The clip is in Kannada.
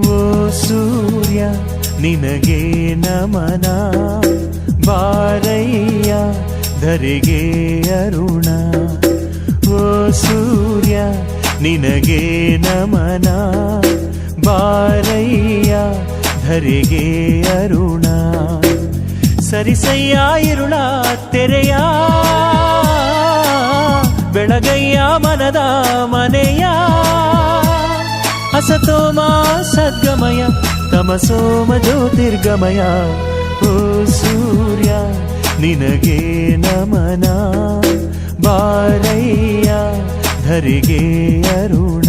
ಓ ಸೂರ್ಯ ನಿನಗೆ ನಮನ, ಬಾರಯ್ಯ ಧರೆಗೆ ಅರುಣ. ಓ ಸೂರ್ಯ ನಿನಗೆ ನಮನ, ಬಾರಯ್ಯ ಧರೆಗೆ ಅರುಣ. ಸರಿಸಯ್ಯ ಇರುಳ ತೆರೆಯ, ಬೆಳಗಯ್ಯ ಮನದ ಮನೆಯ. ಅಸತೋಮ ಸದ್ಗಮಯ, ತಮಸೋಮ ಜ್ಯೋತಿರ್ಗಮಯ. ಓ ಸೂರ್ಯ ನಿನಗೆ ನಮನ, ಬಾರಯ್ಯ ಧರೆಗೆ ಅರುಣ.